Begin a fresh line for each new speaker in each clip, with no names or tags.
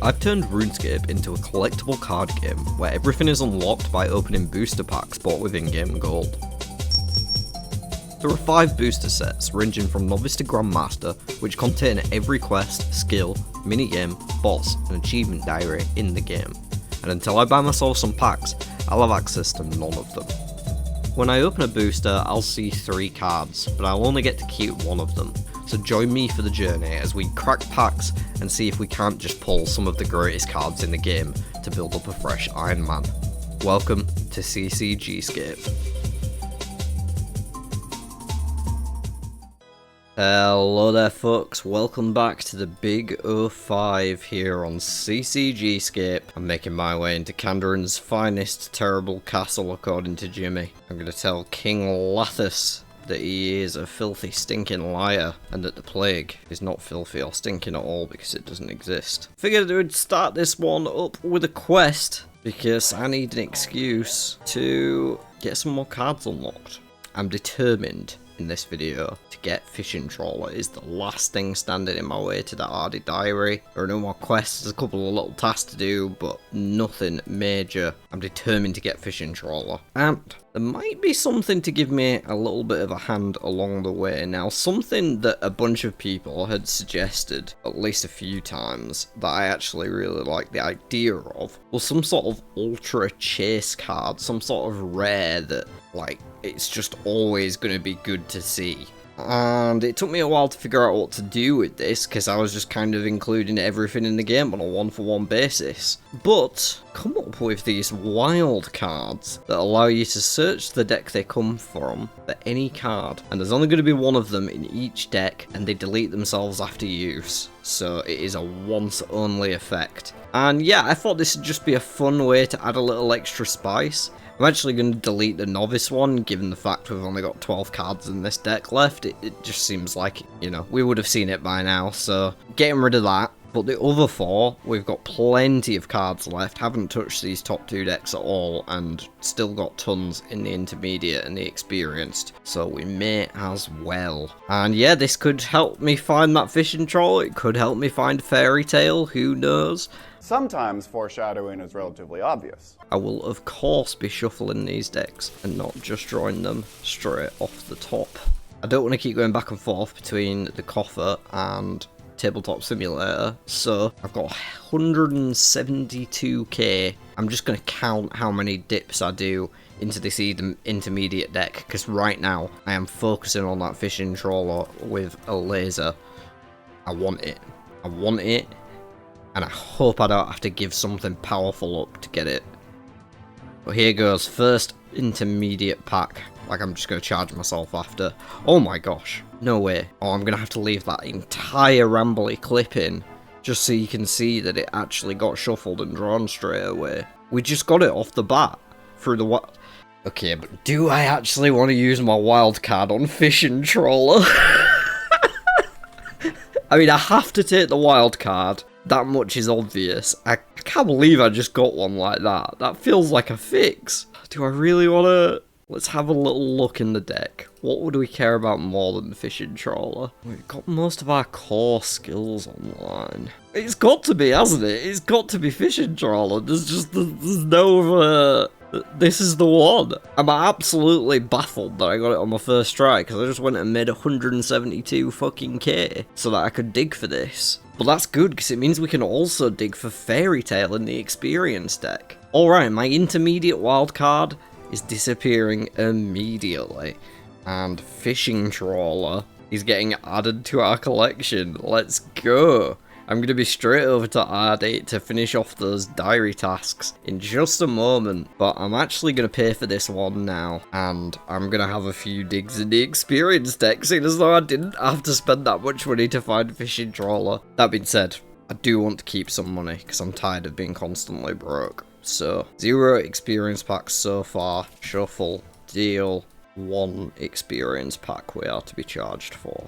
I've turned RuneScape into a collectible card game where everything is unlocked by opening booster packs bought with in-game gold. There are 5 booster sets ranging from Novice to Grandmaster, which contain every quest, skill, minigame, boss and achievement diary in the game, and until I buy myself some packs, I'll have access to none of them. When I open a booster, I'll see 3 cards, but I'll only get to keep one of them, so join me for the journey as we crack packs and see if we can't just pull some of the greatest cards in the game to build up a fresh Iron Man. Welcome to CCGscape. Hello there folks, welcome back to the Big 05 here on CCGscape. I'm making my way into Kandarin's finest terrible castle according to Jimmy. I'm going to tell King Lathus that he is a filthy stinking liar and that the plague is not filthy or stinking at all because it doesn't exist. Figured I would start this one up with a quest because I need an excuse to get some more cards unlocked. I'm determined in this video to get Fishing Trawler. Is the last thing standing in my way to the Hardy Diary. There are no more quests, there's a couple of little tasks to do, but nothing major. I'm determined to get Fishing Trawler. And there might be something to give me a little bit of a hand along the way. Now, something that a bunch of people had suggested at least a few times that I actually really like the idea of was some sort of ultra chase card, some sort of rare that, like, it's just always going to be good to see. And it took me a while to figure out what to do with this, because I was just kind of including everything in the game on a one-for-one basis. But come up with these wild cards that allow you to search the deck they come from for any card. And there's only going to be one of them in each deck, and they delete themselves after use. So it is a once-only effect. And yeah, I thought this would just be a fun way to add a little extra spice. I'm actually going to delete the Novice one, given the fact we've only got 12 cards in this deck left. It just seems like, you know, we would have seen it by now, so getting rid of that. But the other 4, we've got plenty of cards left, haven't touched these top 2 decks at all, and still got tons in the intermediate and the experienced, so we may as well. And yeah, this could help me find that Fishing Trawler, it could help me find Fairy Tale, who knows?
Sometimes foreshadowing is relatively obvious.
I will of course be shuffling these decks and not just drawing them straight off the top. I don't want to keep going back and forth between the coffer and Tabletop Simulator, so I've got 172k. I'm just going to count how many dips I do into this intermediate deck, because right now I am focusing on that Fishing Trawler with a laser. I want it. I want it. And I hope I don't have to give something powerful up to get it. But here goes, first intermediate pack. Like I'm just going to charge myself after. Oh my gosh, no way. Oh, I'm going to have to leave that entire rambly clip in, just so you can see that it actually got shuffled and drawn straight away. We just got it off the bat, through the what? Okay, but do I actually want to use my wild card on Fishing Trawler? I mean, I have to take the wild card. That much is obvious. I can't believe I just got one like that. That feels like a fix. Do I really want to? Let's have a little look in the deck. What would we care about more than the Fishing Trawler? We've got most of our core skills online. It's got to be, hasn't it? It's got to be Fishing Trawler. There's no this is the one. I'm absolutely baffled that I got it on my first try, because I just went and made 172 fucking K so that I could dig for this. But that's good, because it means we can also dig for Fairy Tale in the experience deck. Alright, my intermediate wildcard is disappearing immediately. And Fishing Trawler is getting added to our collection. Let's go. I'm going to be straight over to R8 to finish off those diary tasks in just a moment, but I'm actually going to pay for this one now, and I'm going to have a few digs in the experience deck, seeing as though I didn't have to spend that much money to find Fishing Trawler. That being said, I do want to keep some money, because I'm tired of being constantly broke. So, 0 experience packs so far, shuffle, deal, 1 experience pack we are to be charged for.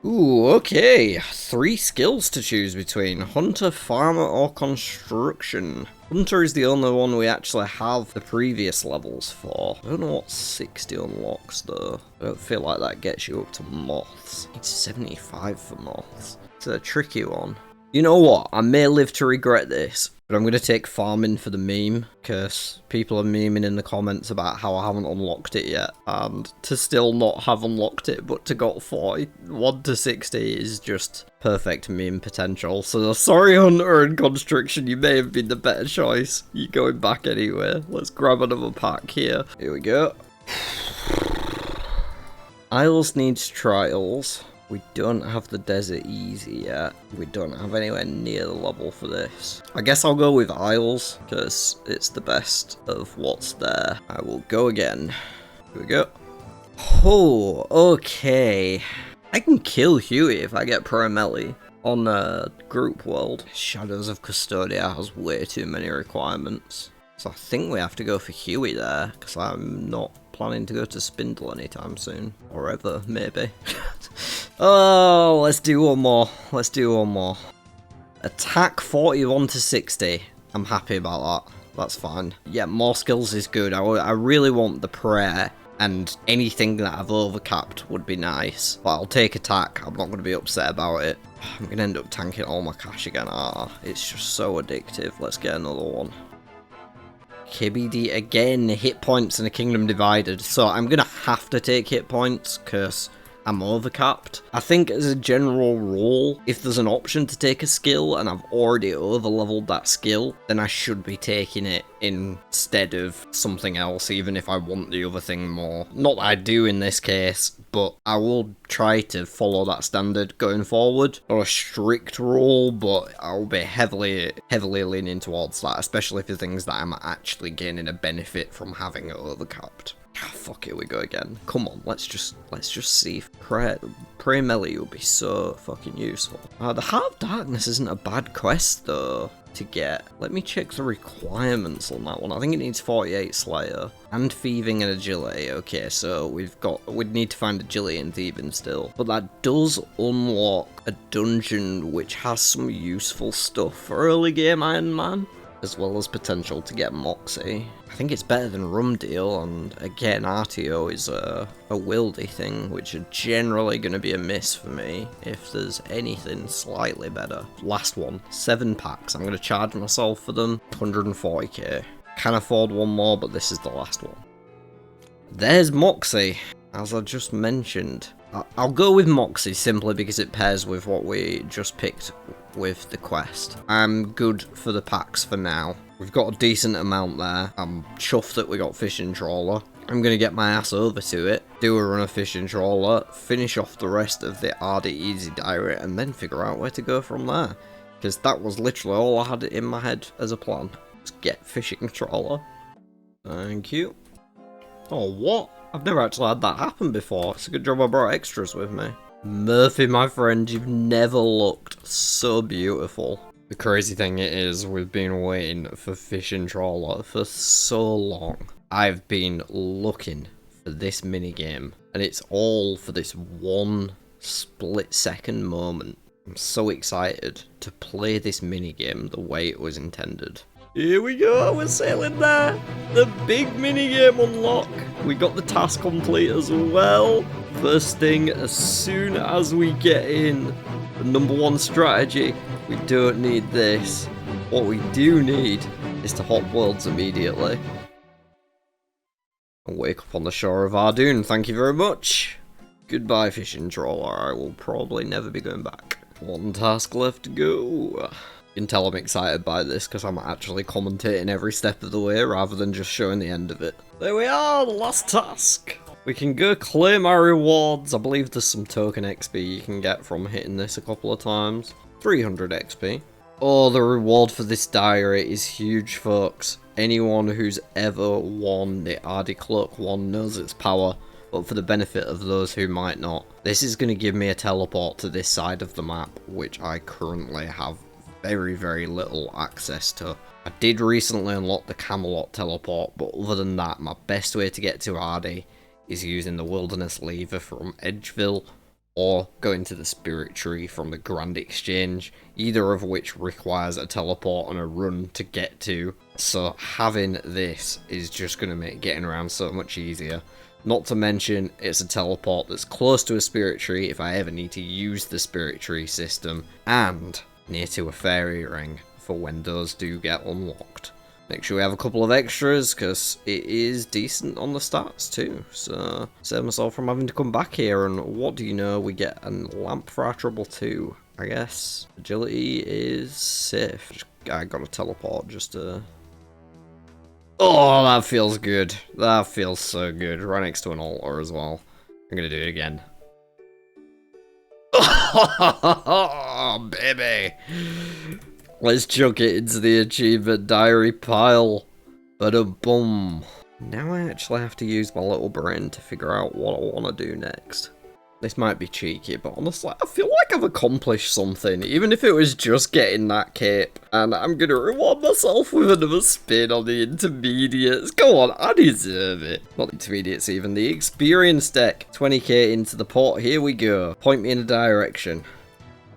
Ooh, okay. 3 skills to choose between. Hunter, Farmer, or Construction. Hunter is the only one we actually have the previous levels for. I don't know what 60 unlocks though. I don't feel like that gets you up to Moths. It's 75 for Moths. It's a tricky one. You know what? I may live to regret this, but I'm going to take farming for the meme, because people are memeing in the comments about how I haven't unlocked it yet, and to still not have unlocked it, but to got 41 to 60 is just perfect meme potential. So sorry, Hunter and Constriction, you may have been the better choice. You're going back anyway. Let's grab another pack here. Here we go. Isles needs trials. We don't have the Desert Easy yet. We don't have anywhere near the level for this. I guess I'll go with Isles, because it's the best of what's there. I will go again. Here we go. Oh, okay. I can kill Huey if I get Pro Melee on Group World. Shadows of Custodia has way too many requirements. So I think we have to go for Huey there, because I'm not planning to go to Spindle anytime soon. Or ever, maybe. Oh, let's do one more. Let's do one more. Attack 41 to 60. I'm happy about that. That's fine. Yeah, more skills is good. I really want the prayer, and anything that I've overcapped would be nice. But I'll take attack. I'm not going to be upset about it. I'm going to end up tanking all my cash again. It's just so addictive. Let's get another one. KBD again. Hit points and a kingdom divided. So I'm going to have to take hit points, because I'm overcapped. I think as a general rule, if there's an option to take a skill and I've already overleveled that skill, then I should be taking it instead of something else, even if I want the other thing more. Not that I do in this case, but I will try to follow that standard going forward. Not a strict rule, but I'll be heavily leaning towards that, especially for things that I'm actually gaining a benefit from having it overcapped. Oh, fuck it, we go again. Come on, let's just see. Pray Melee will be so fucking useful. The Heart of Darkness isn't a bad quest though to get. Let me check the requirements on that one. I think it needs 48 Slayer and Thieving and Agility. Okay, so we'd need to find Agility and Thieving still. But that does unlock a dungeon which has some useful stuff for early game Iron Man, as well as potential to get Moxie. I think it's better than Rum Deal, and again, RTO is a wildy thing, which are generally going to be a miss for me if there's anything slightly better. Last one, 7 packs. I'm going to charge myself for them, 140k. Can afford one more, but this is the last one. There's Moxie, as I just mentioned. I'll go with Moxie simply because it pairs with what we just picked with the quest. I'm good for the packs for now. We've got a decent amount there. I'm chuffed that we got Fishing Trawler. I'm going to get my ass over to it, do a run of Fishing Trawler, finish off the rest of the RD Easy Diary, and then figure out where to go from there. Because that was literally all I had in my head as a plan. Just get Fishing Trawler. Thank you. Oh, what? I've never actually had that happen before. It's a good job I brought extras with me. Murphy, my friend, you've never looked so beautiful. The crazy thing is, we've been waiting for Fishing Trawler for so long. I've been looking for this minigame, and it's all for this one split-second moment. I'm so excited to play this minigame the way it was intended. Here we go, we're sailing there! The big minigame unlock! We got the task complete as well. First thing, as soon as we get in, the #1 strategy, we don't need this. What we do need is to hop worlds immediately. And wake up on the shore of Ardoon, thank you very much. Goodbye, Fishing Trawler, I will probably never be going back. One task left to go. You can tell I'm excited by this because I'm actually commentating every step of the way rather than just showing the end of it. There we are, the last task. We can go claim our rewards. I believe there's some token XP you can get from hitting this a couple of times. 300 XP. Oh, the reward for this diary is huge, folks. Anyone who's ever won the RD Cloak 1 knows its power, but for the benefit of those who might not, this is going to give me a teleport to this side of the map, which I currently have very little access to. I did recently unlock the Camelot teleport, but other than that, my best way to get to RD is using the Wilderness Lever from Edgeville, or going to the Spirit Tree from the Grand Exchange, either of which requires a teleport and a run to get to. So having this is just going to make getting around so much easier. Not to mention, it's a teleport that's close to a Spirit Tree if I ever need to use the Spirit Tree system, and near to a fairy ring for when those do get unlocked. Make sure we have a couple of extras, because it is decent on the stats too. So, save myself from having to come back here, and what do you know, we get a lamp for our trouble too. I guess agility is safe. I gotta teleport just to... Oh, that feels good. That feels so good. Right next to an altar as well. I'm gonna do it again. Oh, baby. Let's chuck it into the achievement diary pile. Ba-da-boom. Now I actually have to use my little brain to figure out what I want to do next. This might be cheeky, but honestly, I feel like I've accomplished something, even if it was just getting that cape. And I'm gonna reward myself with another spin on the intermediates. Go on, I deserve it. Not the intermediates even, the experience deck. 20k into the pot, here we go. Point me in a direction.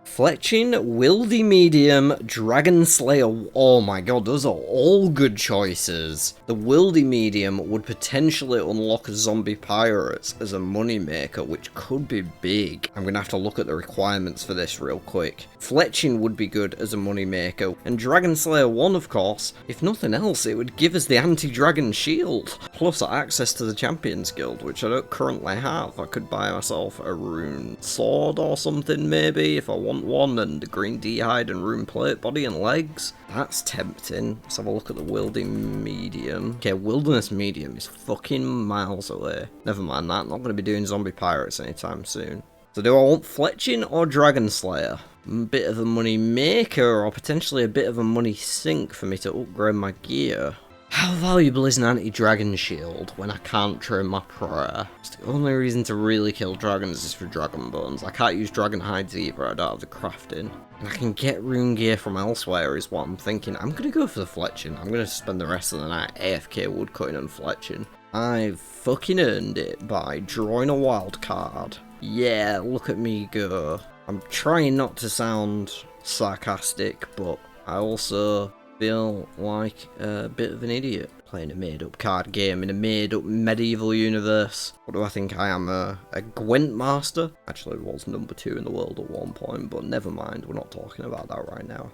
Fletching, Wildy Medium, Dragon Slayer. Oh my god, those are all good choices. The Wildy Medium would potentially unlock Zombie Pirates as a moneymaker, which could be big. I'm gonna have to look at the requirements for this real quick. Fletching would be good as a moneymaker, and Dragon Slayer 1, of course. If nothing else, it would give us the anti-dragon shield, plus access to the Champions Guild, which I don't currently have. I could buy myself a rune sword or something, maybe, if I want one, and the green D-hide and rune plate body and legs. That's tempting. Let's have a look at the Wildy Medium. Okay, Wilderness Medium is fucking miles away. Never mind that, not going to be doing Zombie Pirates anytime soon. So do I want Fletching or Dragon Slayer? A bit of a money maker, or potentially a bit of a money sink for me to upgrade my gear. How valuable is an anti-dragon shield when I can't train my prayer? It's the only reason to really kill dragons is for dragon bones. I can't use dragon hides either, I don't have the crafting. And I can get rune gear from elsewhere is what I'm thinking. I'm going to go for the Fletching. I'm going to spend the rest of the night AFK woodcutting and Fletching. I've fucking earned it by drawing a wild card. Yeah, look at me go. I'm trying not to sound sarcastic, but I also feel like a bit of an idiot playing a made-up card game in a made-up medieval universe. What do I think I am, a Gwent master? Actually, was number 2 in the world at one point, but never mind, we're not talking about that right now.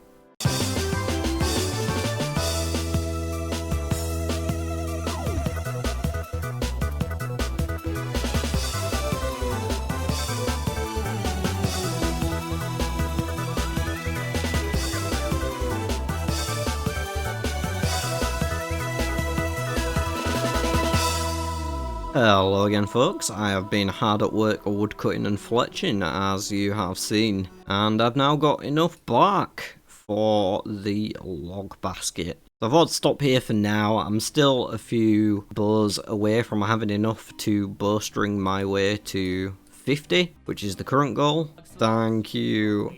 Hello again folks, I have been hard at work woodcutting and fletching as you have seen, and I've now got enough bark for the log basket. So I thought I'd stop here for now. I'm still a few bows away from having enough to bowstring my way to 50, which is the current goal. Thank you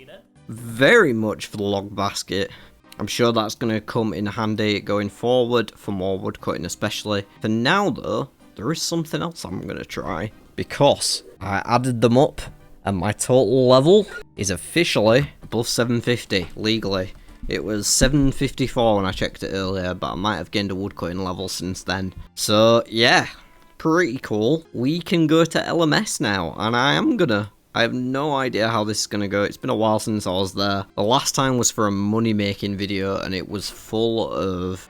very much for the log basket. I'm sure that's going to come in handy going forward for more woodcutting especially. For now though, there is something else I'm going to try, because I added them up and my total level is officially above 750 legally. It was 754 when I checked it earlier, but I might have gained a woodcutting level since then. So yeah, pretty cool. We can go to LMS now, and I have no idea how this is going to go. It's been a while since I was there. The last time was for a money making video, and it was full of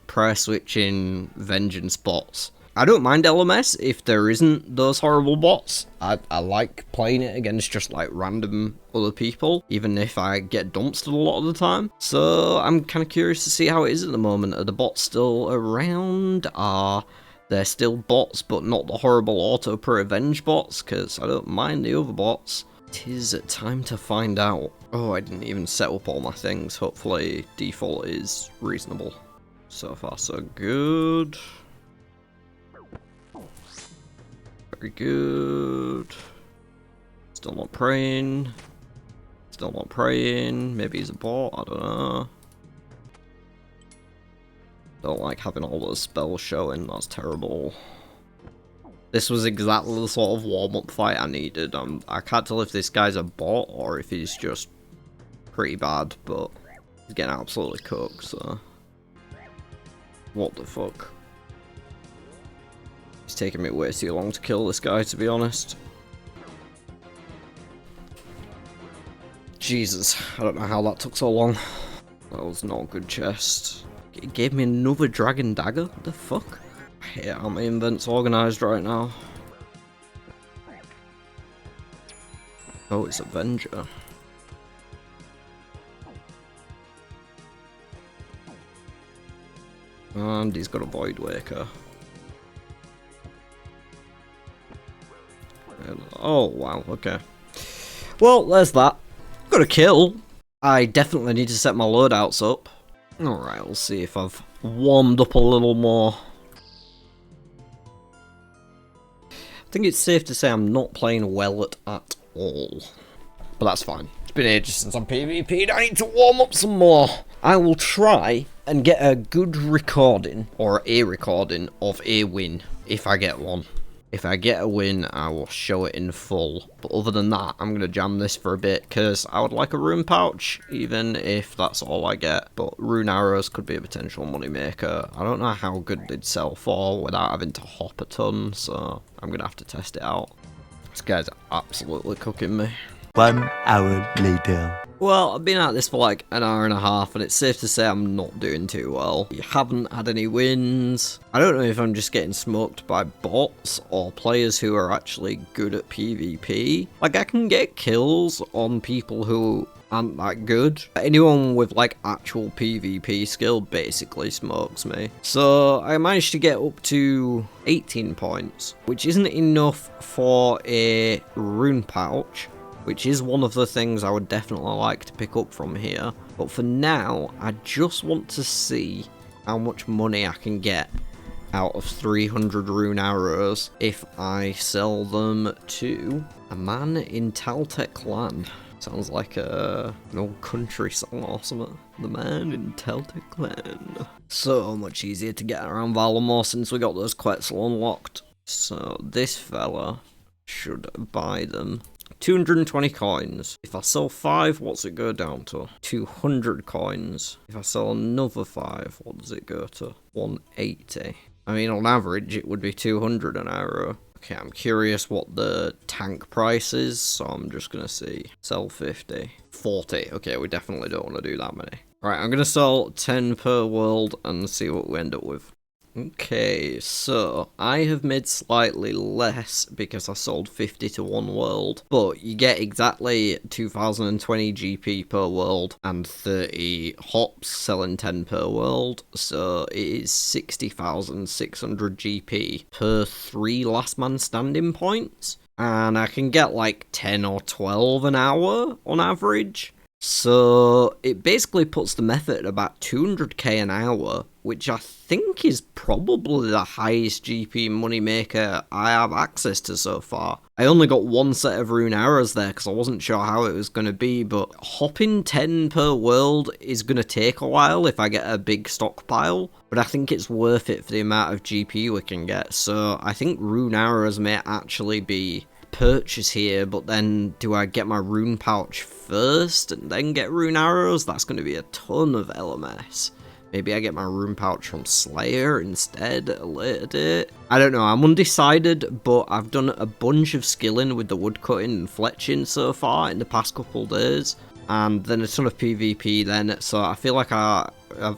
prayer switching vengeance bots. I don't mind LMS if there isn't those horrible bots. I like playing it against just like random other people, even if I get dumpstered a lot of the time. So I'm kind of curious to see how it is at the moment. Are the bots still around? Are there still bots, but not the horrible auto-revenge bots? Because I don't mind the other bots. It is time to find out. Oh, I didn't even set up all my things. Hopefully default is reasonable. So far so good. Very good. Still not praying. Still not praying. Maybe he's a bot. I don't know. Don't like having all those spells showing. That's terrible. This was exactly the sort of warm-up fight I needed. I can't tell if this guy's a bot or if he's just pretty bad, but he's getting absolutely cooked, so... What the fuck? It's taking me way too long to kill this guy, to be honest. Jesus, I don't know how that took so long. That was not a good chest. It gave me another dragon dagger? What the fuck? I hate how my invent's organised right now. Oh, it's Avenger. And he's got a Void Waker. Oh, wow, okay. Well, there's that. Got a kill. I definitely need to set my loadouts up. Alright, we'll see if I've warmed up a little more. I think it's safe to say I'm not playing well at all. But that's fine. It's been ages since I'm PvP'd. I need to warm up some more. I will try and get a good recording, or a recording, of a win, if I get one. If I get a win, I will show it in full. But other than that, I'm going to jam this for a bit, because I would like a rune pouch, even if that's all I get. But rune arrows could be a potential moneymaker. I don't know how good they'd sell for without having to hop a ton, so I'm going to have to test it out. This guy's absolutely cooking me.
1 hour later.
Well, I've been at this for like an hour and a half, and it's safe to say I'm not doing too well. You haven't had any wins. I don't know if I'm just getting smoked by bots or players who are actually good at PvP. Like, I can get kills on people who aren't that good. Anyone with like actual PvP skill basically smokes me. So I managed to get up to 18 points, which isn't enough for a rune pouch, which is one of the things I would definitely like to pick up from here. But for now, I just want to see how much money I can get out of 300 rune arrows if I sell them to a man in Taltech Land. Sounds like an old country song or something. The man in Taltech Land. So much easier to get around Valamor since we got those Quetzal unlocked. So this fella should buy them. 220 coins. If I sell 5, what's it go down to? 200 coins. If I sell another 5, what does it go to? 180. I mean, on average, it would be 200 an arrow. Okay, I'm curious what the tank price is, so I'm just gonna see. Sell 50. 40. Okay, we definitely don't want to do that many. Alright, I'm gonna sell 10 per world and see what we end up with. Okay, so I have made slightly less because I sold 50 to one world, but you get exactly 2020 GP per world and 30 hops selling 10 per world, so it is 60,600 GP per 3 last man standing points, and I can get like 10 or 12 an hour on average. So it basically puts the method at about 200k an hour, which I think is probably the highest GP moneymaker I have access to so far. I only got one set of rune arrows there because I wasn't sure how it was going to be, but hopping 10 per world is going to take a while if I get a big stockpile, but I think it's worth it for the amount of GP we can get, so I think rune arrows may actually be purchase here, but then do I get my rune pouch first and then get rune arrows? That's going to be a ton of LMS. Maybe I get my rune pouch from Slayer instead at a later date. I don't know, I'm undecided, but I've done a bunch of skilling with the woodcutting and fletching so far in the past couple days, and then a ton of PvP then, so I feel like I've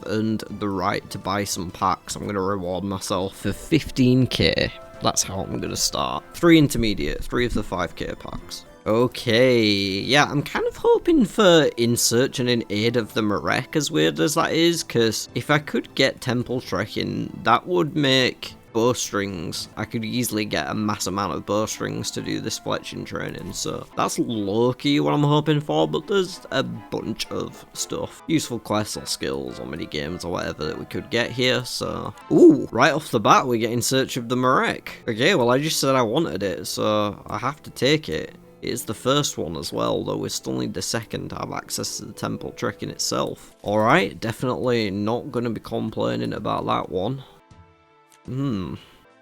earned the right to buy some packs. I'm going to reward myself for 15k. That's how I'm going to start. 3 intermediate, 3 of the 5k packs. Okay, yeah, I'm kind of hoping for In Search and in Aid of the Marek, as weird as that is, because if I could get temple trekking, that would make bowstrings. I could easily get a mass amount of bowstrings to do this fletching training, so that's low-key what I'm hoping for, but there's a bunch of stuff. Useful quests or skills or mini games or whatever that we could get here, so... Ooh, right off the bat we get In Search of the Marek. Okay, well I just said I wanted it, so I have to take it. It is the first one as well, though we still need the second to have access to the temple trekking itself. Alright, definitely not going to be complaining about that one.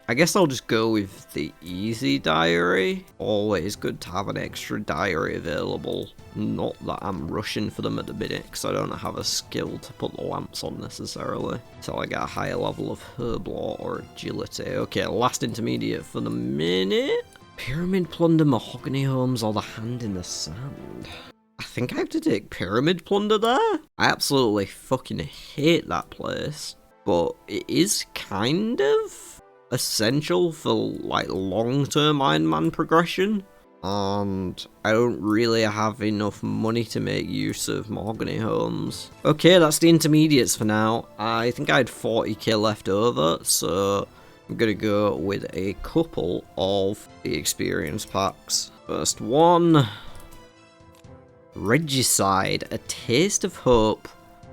I guess I'll just go with the easy diary. Always good to have an extra diary available. Not that I'm rushing for them at the minute, because I don't have a skill to put the lamps on necessarily. Until I get a higher level of herb lore or agility. Okay, last intermediate for the minute. Pyramid Plunder, Mahogany Homes, or the Hand in the Sand. I think I have to take Pyramid Plunder there. I absolutely fucking hate that place. But it is kind of essential for, like, long-term Iron Man progression. And I don't really have enough money to make use of Mahogany Homes. Okay, that's the intermediates for now. I think I had 40k left over, so I'm gonna go with a couple of the experience packs. First one, Regicide, A Taste of Hope,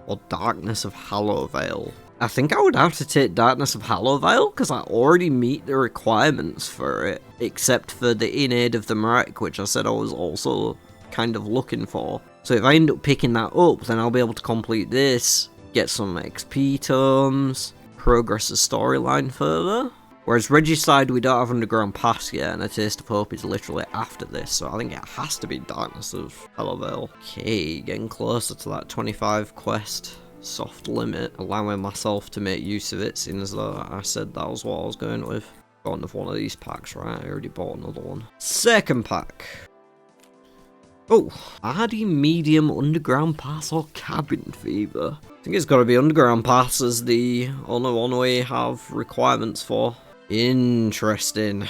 or Darkness of Hallowvale. I think I would have to take Darkness of Hallowvale, because I already meet the requirements for it, except for the In Aid of the Marek, which I said I was also kind of looking for. So if I end up picking that up, then I'll be able to complete this, get some XP tomes, progress the storyline further. Whereas Regicide, we don't have Underground Pass yet, and A Taste of Hope is literally after this, so I think it has to be Darkness of Hallowvale. Okay, getting closer to that 25 quest soft limit, allowing myself to make use of it, seeing as though I said that was what I was going with. Got another one of these packs, right? I already bought another one. Second pack. Oh, Hardy Medium Underground Pass or Cabin Fever? I think it's got to be Underground Pass as the only one we have requirements for. Interesting.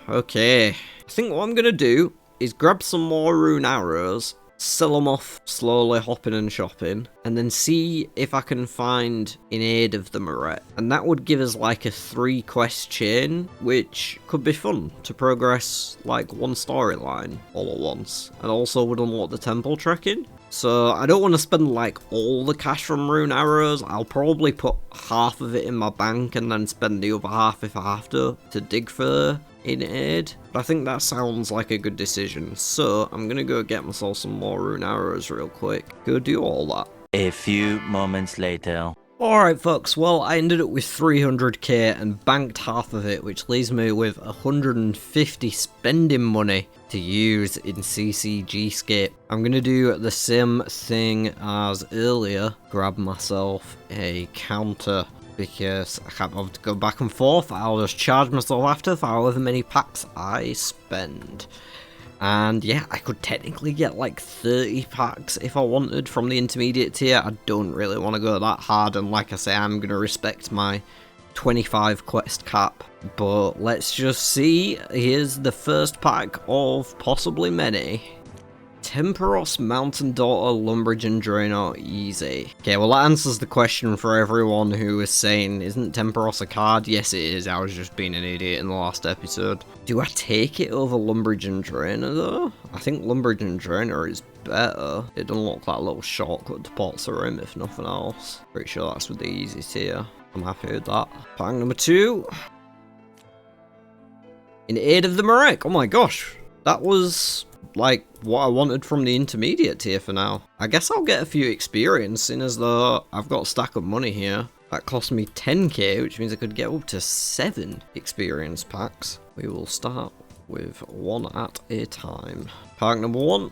Okay. I think what I'm going to do is grab some more rune arrows, sell them off slowly, hopping and shopping, and then see if I can find In Aid of the Marek. And that would give us like a 3 quest chain, which could be fun to progress like one storyline all at once, and also would unlock the temple trekking. So I don't want to spend like all the cash from rune arrows. I'll probably put half of it in my bank and then spend the other half if I have to dig for In Aid. But I think that sounds like a good decision. So I'm going to go get myself some more rune arrows real quick. Go do all that.
A few moments later.
Alright folks, well I ended up with 300k and banked half of it, which leaves me with 150 spending money to use in CCGscape. I'm going to do the same thing as earlier, grab myself a counter, because I can't have to go back and forth. I'll just charge myself after for however many packs I spend. And yeah, I could technically get like 30 packs if I wanted from the intermediate tier. I don't really want to go that hard, and like I say, I'm going to respect my 25 quest cap. But let's just see. Here's the first pack of possibly many. Temperos, Mountain Daughter, Lumbridge and Draenor, easy. Okay, well that answers the question for everyone who is saying, isn't Temperos a card? Yes it is, I was just being an idiot in the last episode. Do I take it over Lumbridge and Draenor though? I think Lumbridge and Draenor is better. It doesn't look like a little shortcut to Portsarim if nothing else. Pretty sure that's with the easy tier. I'm happy with that. Pack number 2. In Aid of the Marek. Oh my gosh. That was like what I wanted from the intermediate tier for now. I guess I'll get a few experience, seeing as though I've got a stack of money here. That cost me 10k, which means I could get up to 7 experience packs. We will start with one at a time. Pack number 1.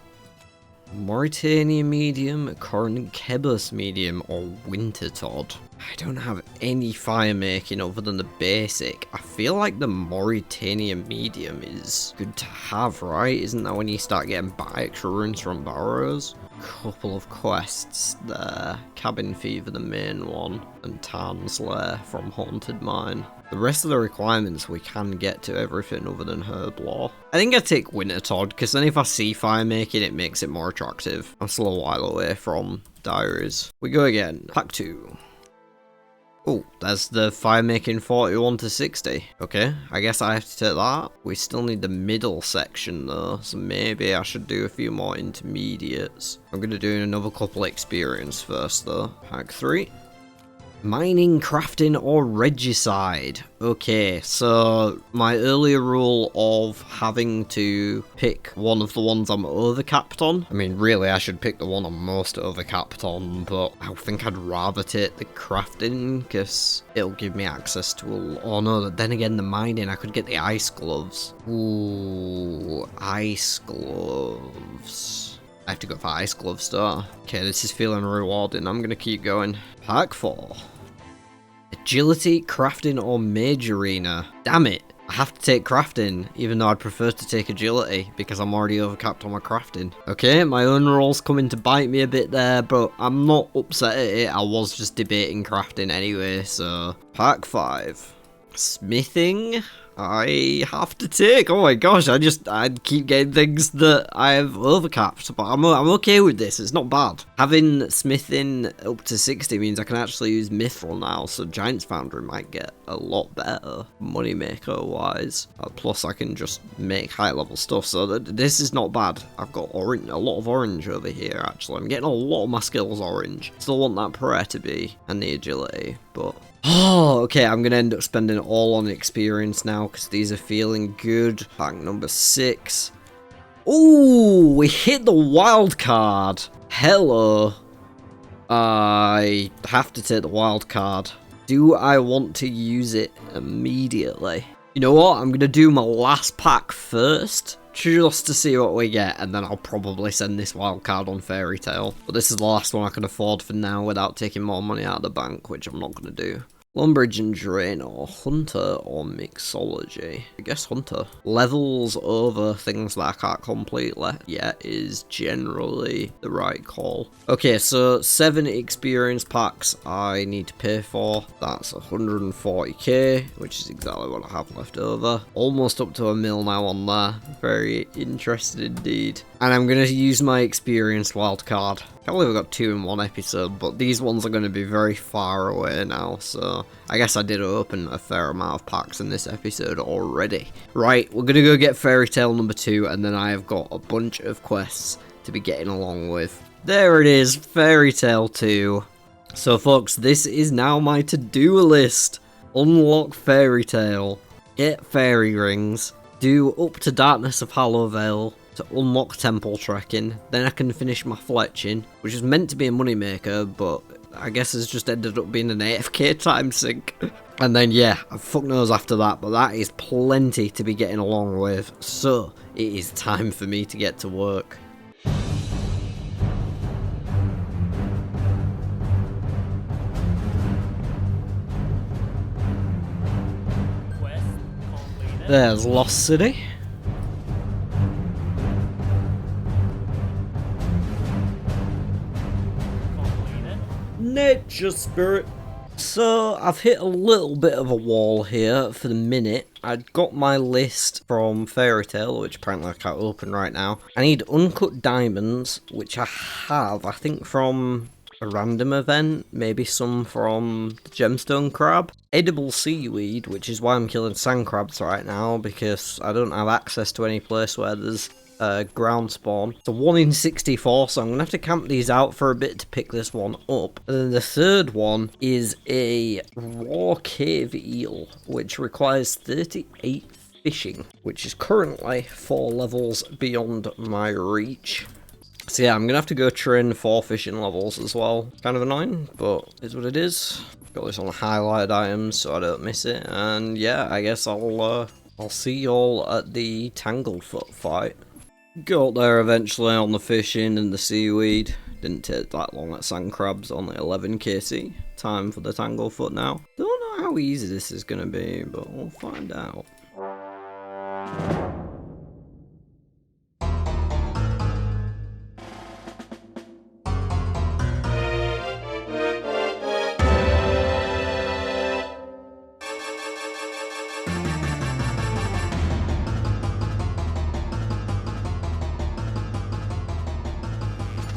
Mauritania Medium, Corin Kebus Medium, or Winter Todd. I don't have any fire making other than the basic. I feel like the Mauritania Medium is good to have, right? Isn't that when you start getting back extra runes from Barrows? Couple of quests there. Cabin Fever, the main one, and Tarn's Lair from Haunted Mine. The rest of the requirements we can get to everything other than Herb Law. I think I take Winter Todd, because then if I see fire making, it makes it more attractive. I'm still a while away from Diaries. We go again. Pack 2. Oh, there's the fire making 41 to 60. Okay, I guess I have to take that. We still need the middle section though, so maybe I should do a few more intermediates. I'm going to do another couple experience first though. Pack 3. Mining, crafting, or regicide. Okay, so my earlier rule of having to pick one of the ones I'm overcapped on. I mean, really, I should pick the one I'm most overcapped on, but I think I'd rather take the crafting, because it'll give me access to oh no, then again, the mining, I could get the ice gloves. Ooh, ice gloves. I have to go for ice gloves though. Okay, this is feeling rewarding. I'm gonna keep going. Pack 4. Agility, crafting, or mage arena. Damn it. I have to take crafting, even though I'd prefer to take agility, because I'm already overcapped on my crafting. Okay, my own roll's coming to bite me a bit there, but I'm not upset at it. I was just debating crafting anyway, so... Pack 5. Smithing? I have to take. Oh my gosh, I keep getting things that I've overcapped, but I'm okay with this. It's not bad. Having smithing up to 60 means I can actually use mithril now, so Giant's Foundry might get a lot better moneymaker wise. Plus I can just make high level stuff, so this is not bad. I've got orange, a lot of orange over here actually. I'm getting a lot of my skills orange. Still want that prayer to be and the agility, but... Oh, okay, I'm going to end up spending it all on experience now because these are feeling good. Pack number 6. Ooh, we hit the wild card. Hello. I have to take the wild card. Do I want to use it immediately? You know what? I'm going to do my last pack first, just to see what we get, and then I'll probably send this wild card on Fairy Tale. But this is the last one I can afford for now without taking more money out of the bank, which I'm not going to do. Lumbridge and Drain, or Hunter, or Mixology. I guess Hunter. Levels over things that I can't complete yet is generally the right call. Okay, so 7 experience packs I need to pay for. That's 140k, which is exactly what I have left over. Almost up to a mil now on there. Very interested indeed. And I'm going to use my experienced wildcard. Can't believe I got 2 in one episode, but these ones are going to be very far away now, so I guess I did open a fair amount of packs in this episode already. Right, we're going to go get Fairy Tale number 2, and then I have got a bunch of quests to be getting along with. There it is, Fairy Tale 2. So folks, this is now my to-do list. Unlock Fairy Tale, get fairy rings, do Up to Darkness of Hallowvale, to unlock temple trekking, then I can finish my fletching, which is meant to be a moneymaker, but I guess it's just ended up being an AFK time sink. And then yeah, fuck knows after that, but that is plenty to be getting along with, so it is time for me to get to work. There's Lost City. Nature Spirit. So I've hit a little bit of a wall here for the minute. I'd got my list from Fairy Tale, which apparently I can't open right now. I need uncut diamonds, which I have, I think from a random event, maybe some from the gemstone crab. Edible seaweed, which is why I'm killing sand crabs right now, because I don't have access to any place where there's ground spawn. It's a 1 in 64, so I'm going to have to camp these out for a bit to pick this one up. And then the third one is a raw cave eel, which requires 38 fishing, which is currently 4 levels beyond my reach. So yeah, I'm going to have to go train 4 fishing levels as well. Kind of annoying, but it's what it is. Got this on highlighted items so I don't miss it. And yeah, I guess I'll see y'all at the Tanglefoot fight. Got there eventually on the fishing and the seaweed. Didn't take that long at sand crabs, only 11 kc. Time for the Tanglefoot now. Don't know how easy this is going to be, but we'll find out.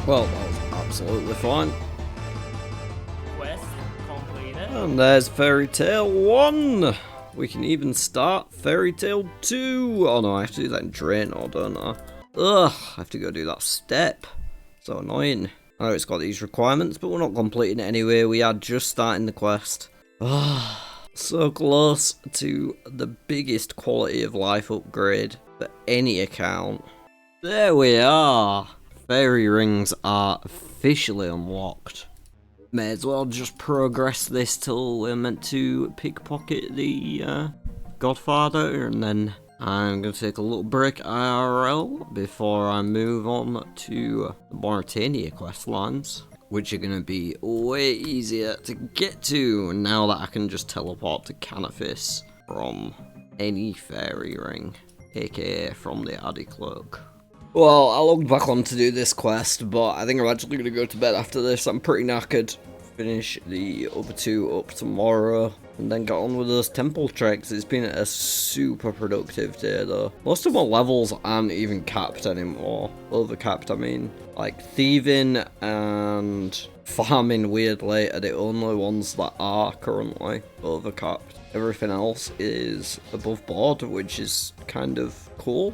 Well, that was absolutely fine.
Quest completed.
And there's Fairy Tale 1! We can even start Fairy Tale 2! Oh no, I have to do that in Draenor, don't I? Ugh, I have to go do that step. So annoying. I know it's got these requirements, but we're not completing it anyway. We are just starting the quest. Ah, so close to the biggest quality of life upgrade for any account. There we are! Fairy rings are officially unlocked. May as well just progress this till we're meant to pickpocket the Godfather, and then I'm going to take a little break IRL before I move on to the Mauritania quest lines, which are going to be way easier to get to now that I can just teleport to Canifis from any fairy ring, aka from the Addy Cloak. Well, I logged back on to do this quest, but I think I'm actually going to go to bed after this. I'm pretty knackered. Finish the other two up tomorrow, and then get on with those temple treks. It's been a super productive day though. Most of my levels aren't even capped anymore. Overcapped, I mean. Like thieving and farming, weirdly, are the only ones that are currently overcapped. Everything else is above board, which is kind of cool.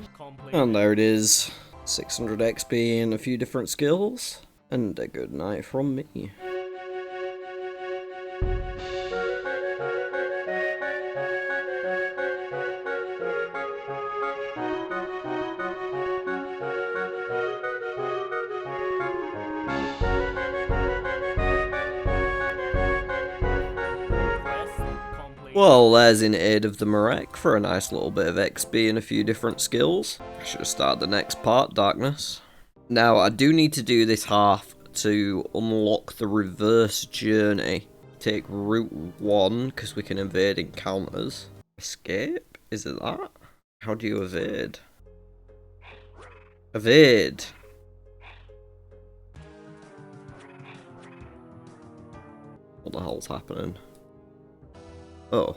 And there it is. 600 XP and a few different skills. And a good night from me. Well, there's in aid of the Marek for a nice little bit of XP and a few different skills. I should have started the next part, Darkness. Now, I do need to do this half to unlock the reverse journey. Take Route 1, because we can evade encounters. Escape? Is it that? How do you evade? Evade! What the hell's happening? Oh,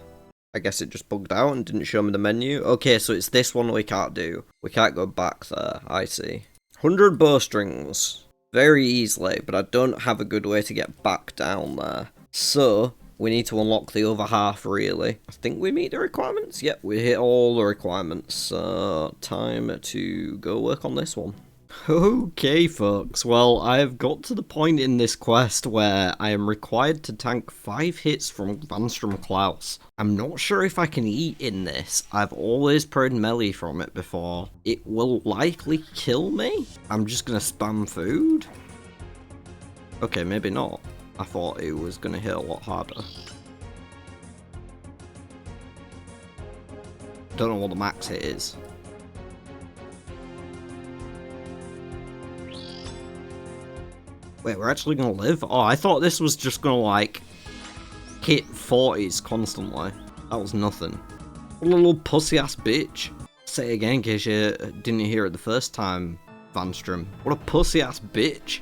I guess it just bugged out and didn't show me the menu. Okay, so it's this one we can't do. We can't go back there, I see. 100 bowstrings. Very easily, but I don't have a good way to get back down there. So, we need to unlock the other half, really. I think we meet the requirements. Yep, we hit all the requirements. So, time to go work on this one. Okay, folks, well, I have got to the point in this quest where I am required to tank 5 hits from Vanstrom Klaus. I'm not sure if I can eat in this. I've always prayed melee from it before. It will likely kill me. I'm just gonna spam food. Okay, maybe not. I thought it was gonna hit a lot harder. Don't know what the max hit is. Wait, we're actually gonna live? Oh, I thought this was just gonna, like, hit 40s constantly. That was nothing. What a little pussy-ass bitch. Say it again in case you didn't hear it the first time, Vanstrom. What a pussy-ass bitch.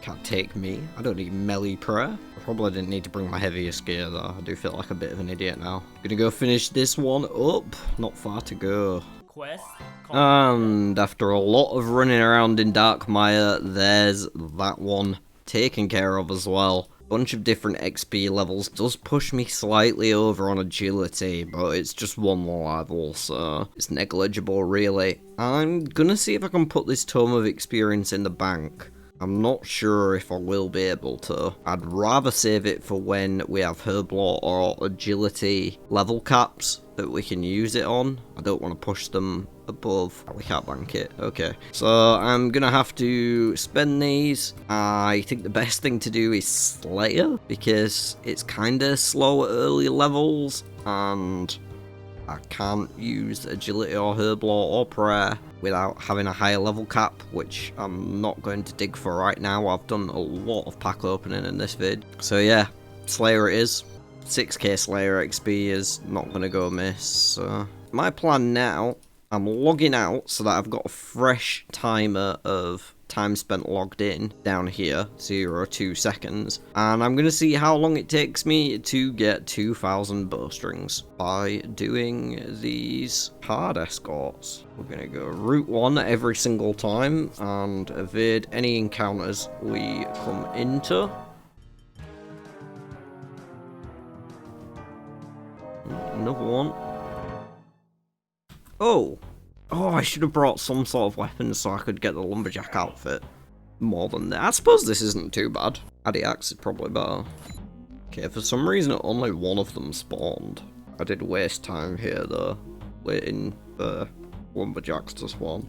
Can't take me. I don't need melee prayer. I probably didn't need to bring my heaviest gear, though. I do feel like a bit of an idiot now. Gonna go finish this one up. Not far to go. And after a lot of running around in Darkmire, there's that one taken care of as well. Bunch of different XP levels. Does push me slightly over on agility, but it's just one level, so it's negligible really. I'm gonna see if I can put this Tome of Experience in the bank. I'm not sure if I will be able to. I'd rather save it for when we have Herblore or Agility level caps that we can use it on. I don't want to push them above. We can't bank it. Okay. So I'm going to have to spend these. I think the best thing to do is Slayer, because it's kind of slow at early levels, and I can't use Agility or Herblore or Prayer without having a higher level cap, which I'm not going to dig for right now. I've done a lot of pack opening in this vid. So yeah, Slayer it is. 6k Slayer XP is not going to go amiss. So my plan now, I'm logging out so that I've got a fresh timer of time spent logged in down here, 02 seconds, and I'm going to see how long it takes me to get 2,000 bowstrings by doing these hard escorts. We're going to go Route 1 every single time and evade any encounters we come into. Another one. Oh, I should have brought some sort of weapons so I could get the lumberjack outfit. More than that. I suppose this isn't too bad. Addy axe is probably better. Okay, for some reason only one of them spawned. I did waste time here though, waiting for lumberjacks to spawn.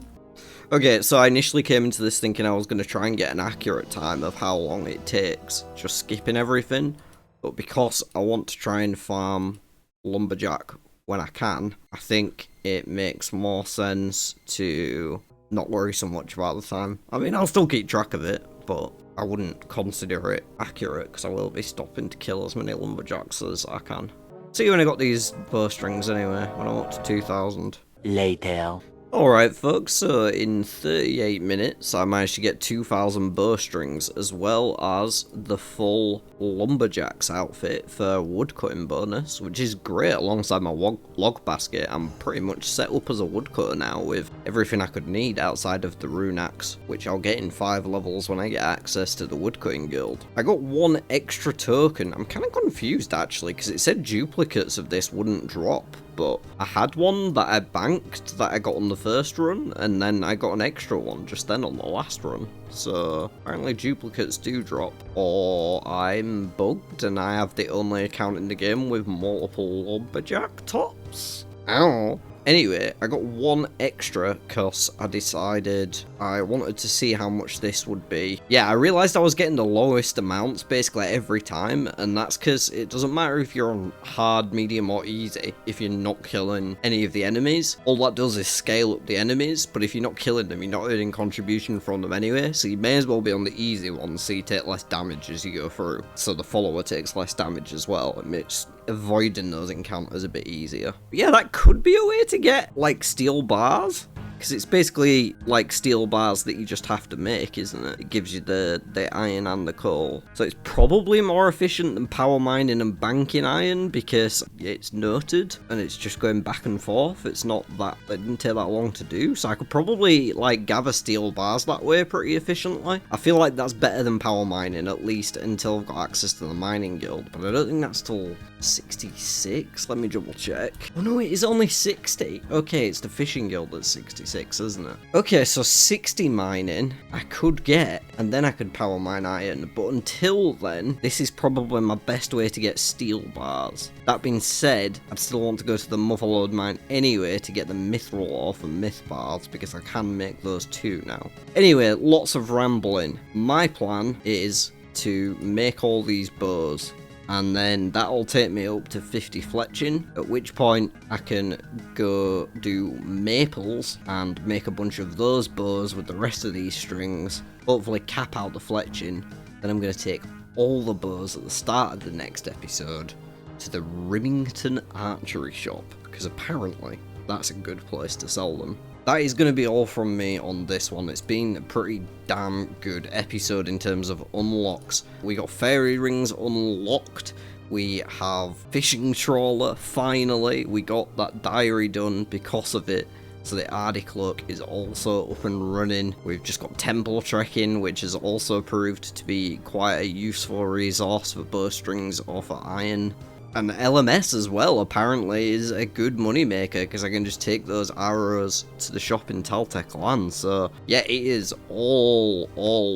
Okay, so I initially came into this thinking I was going to try and get an accurate time of how long it takes, just skipping everything. But because I want to try and farm lumberjack when I can, I think it makes more sense to not worry so much about the time. I mean, I'll still keep track of it, but I wouldn't consider it accurate because I will be stopping to kill as many lumberjacks as I can. See you when I got these bowstrings anyway, when I'm up to 2,000.
Later.
Alright folks, so in 38 minutes I managed to get 2,000 bowstrings as well as the full lumberjack's outfit for woodcutting bonus, which is great alongside my log basket. I'm pretty much set up as a woodcutter now with everything I could need outside of the rune axe, which I'll get in 5 levels when I get access to the woodcutting guild. I got 1 extra token. I'm kind of confused actually because it said duplicates of this wouldn't drop. But I had one that I banked that I got on the first run, and then I got an extra one just then on the last run. So apparently duplicates do drop, or I'm bugged and I have the only account in the game with multiple lumberjack tops. Ow. Anyway, I got 1 extra because I decided I wanted to see how much this would be. Yeah, I realised I was getting the lowest amounts basically every time, and that's because it doesn't matter if you're on hard, medium or easy. If you're not killing any of the enemies, all that does is scale up the enemies, but if you're not killing them, you're not earning contribution from them anyway, so you may as well be on the easy ones so you take less damage as you go through. So the follower takes less damage as well. It makes avoiding those encounters a bit easier. But yeah, that could be a way to get like steel bars, because it's basically like steel bars that you just have to make, isn't it? It gives you the iron and the coal, so it's probably more efficient than power mining and banking iron because it's noted and it's just going back and forth. It's not that, it didn't take that long to do, so I could probably like gather steel bars that way pretty efficiently. I feel like that's better than power mining, at least until I've got access to the mining guild, but I don't think that's till 66. Let me double check. Oh no, it is only 60. Okay, it's the fishing guild that's 66, isn't it? Okay, so 60 mining I could get, and then I could power mine iron, but until then, this is probably my best way to get steel bars. That being said, I'd still want to go to the Motherlode mine anyway to get the mithril ore and myth bars, because I can make those too now. Anyway, lots of rambling. My plan is to make all these bows, and then that'll take me up to 50 fletching, at which point I can go do maples and make a bunch of those bows with the rest of these strings, hopefully cap out the fletching. Then I'm going to take all the bows at the start of the next episode to the Rimington Archery Shop, because apparently that's a good place to sell them. That is going to be all from me on this one. It's been a pretty damn good episode in terms of unlocks. We got fairy rings unlocked. We have fishing trawler, finally. We got that diary done because of it. So the Ardy Cloak is also up and running. We've just got temple trekking, which has also proved to be quite a useful resource for bowstrings or for iron. And LMS as well, apparently, is a good moneymaker, because I can just take those arrows to the shop in Taltech Land. So, yeah, it is all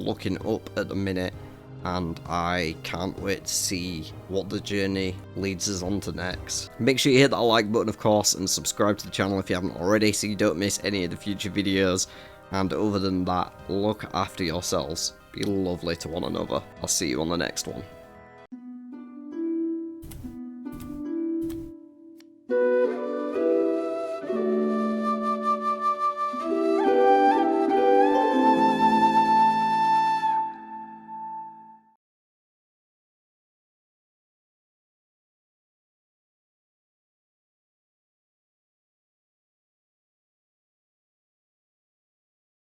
looking up at the minute, and I can't wait to see what the journey leads us on to next. Make sure you hit that like button, of course, and subscribe to the channel if you haven't already, so you don't miss any of the future videos. And other than that, look after yourselves. Be lovely to one another. I'll see you on the next one.